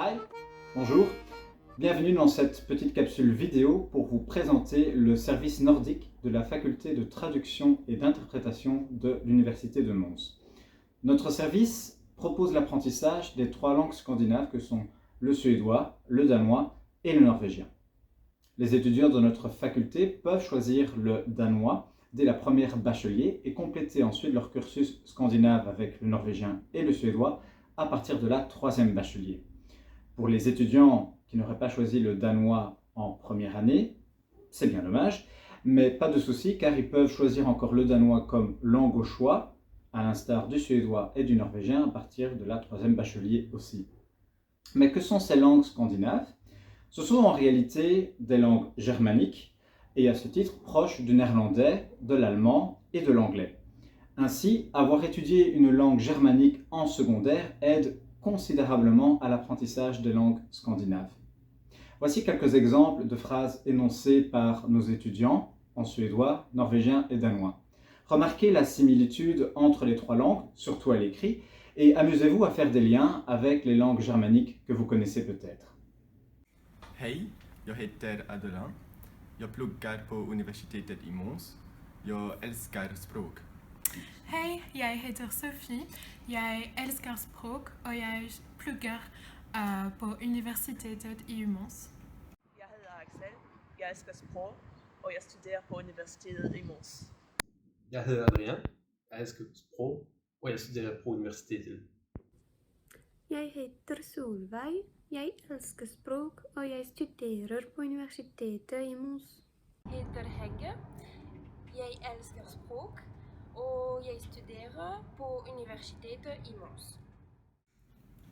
Hi, bonjour, bienvenue dans cette petite capsule vidéo pour vous présenter le service nordique de la faculté de traduction et d'interprétation de l'Université de Mons. Notre service propose l'apprentissage des 3 langues scandinaves que sont le suédois, le danois et le norvégien. Les étudiants de notre faculté peuvent choisir le danois dès la première bachelier et compléter ensuite leur cursus scandinave avec le norvégien et le suédois à partir de la 3e bachelier. Pour les étudiants qui n'auraient pas choisi le danois en première année, c'est bien dommage, mais pas de souci car ils peuvent choisir encore le danois comme langue au choix, à l'instar du suédois et du norvégien à partir de la 3e bachelier aussi. Mais que sont ces langues scandinaves? Ce sont en réalité des langues germaniques et à ce titre proches du néerlandais, de l'allemand et de l'anglais. Ainsi, avoir étudié une langue germanique en secondaire aide considérablement à l'apprentissage des langues scandinaves. Voici quelques exemples de phrases énoncées par nos étudiants en suédois, norvégien et danois. Remarquez la similitude entre les 3 langues, surtout à l'écrit, et amusez-vous à faire des liens avec les langues germaniques que vous connaissez peut-être. Hej, jag heter Adelan. Jag pluggar på universitetet i Mons. Jag älskar språk. Hej, jeg heter Sophie. Jeg elsker språk, og jeg plugger på universitetet i Mons. Jeg hedder Axel, jeg elsker sprog, og jeg studerer på universitetet i Mons. Jeg hedder Adrien, jeg elsker sprog, og jeg studerer på universitetet. Jeg heter Solveig, jeg elsker språk, og jeg studerer på universitetet i Mons. Jeg heter Hegge, jeg elsker språk, og jeg studerer på universitetet i Mons.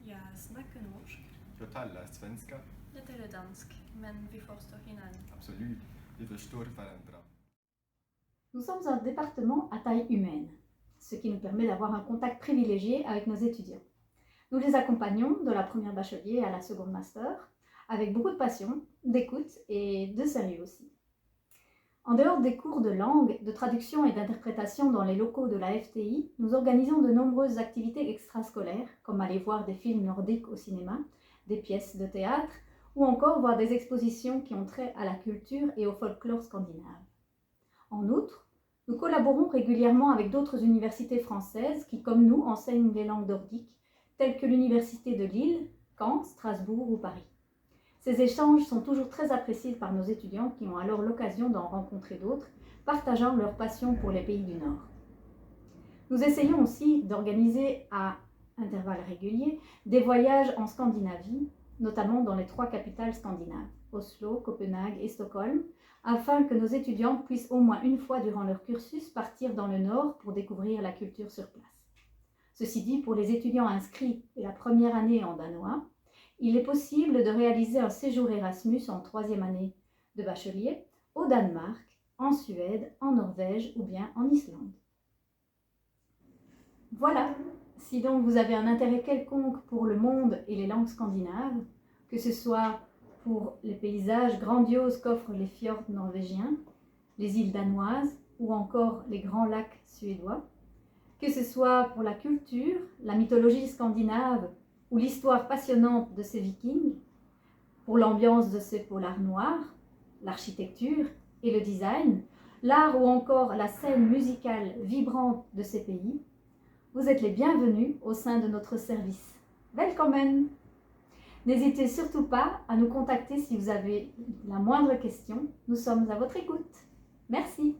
Jeg snakker norsk. Jag talar svenska. Jeg taler dansk, men vi forstår hinanden. Absolut, vi förstår varandra. Nous sommes un département à taille humaine, ce qui nous permet d'avoir un contact privilégié avec nos étudiants. Nous les accompagnons de la première bachelier à la seconde master, avec beaucoup de passion, d'écoute et de sérieux aussi. En dehors des cours de langue, de traduction et d'interprétation dans les locaux de la FTI, nous organisons de nombreuses activités extrascolaires, comme aller voir des films nordiques au cinéma, des pièces de théâtre, ou encore voir des expositions qui ont trait à la culture et au folklore scandinave. En outre, nous collaborons régulièrement avec d'autres universités françaises qui, comme nous, enseignent les langues nordiques, telles que l'université de Lille, Caen, Strasbourg ou Paris. Ces échanges sont toujours très appréciés par nos étudiants qui ont alors l'occasion d'en rencontrer d'autres, partageant leur passion pour les pays du Nord. Nous essayons aussi d'organiser à intervalles réguliers des voyages en Scandinavie, notamment dans les 3 capitales scandinaves, Oslo, Copenhague et Stockholm, afin que nos étudiants puissent au moins une fois durant leur cursus partir dans le Nord pour découvrir la culture sur place. Ceci dit, pour les étudiants inscrits et la première année en danois, il est possible de réaliser un séjour Erasmus en 3e année de bachelier au Danemark, en Suède, en Norvège ou bien en Islande. Voilà, si donc vous avez un intérêt quelconque pour le monde et les langues scandinaves, que ce soit pour les paysages grandioses qu'offrent les fjords norvégiens, les îles danoises ou encore les grands lacs suédois, que ce soit pour la culture, la mythologie scandinave ou l'histoire passionnante de ces vikings, pour l'ambiance de ces polars noirs, l'architecture et le design, l'art ou encore la scène musicale vibrante de ces pays, vous êtes les bienvenus au sein de notre service. Willkommen! N'hésitez surtout pas à nous contacter si vous avez la moindre question. Nous sommes à votre écoute. Merci!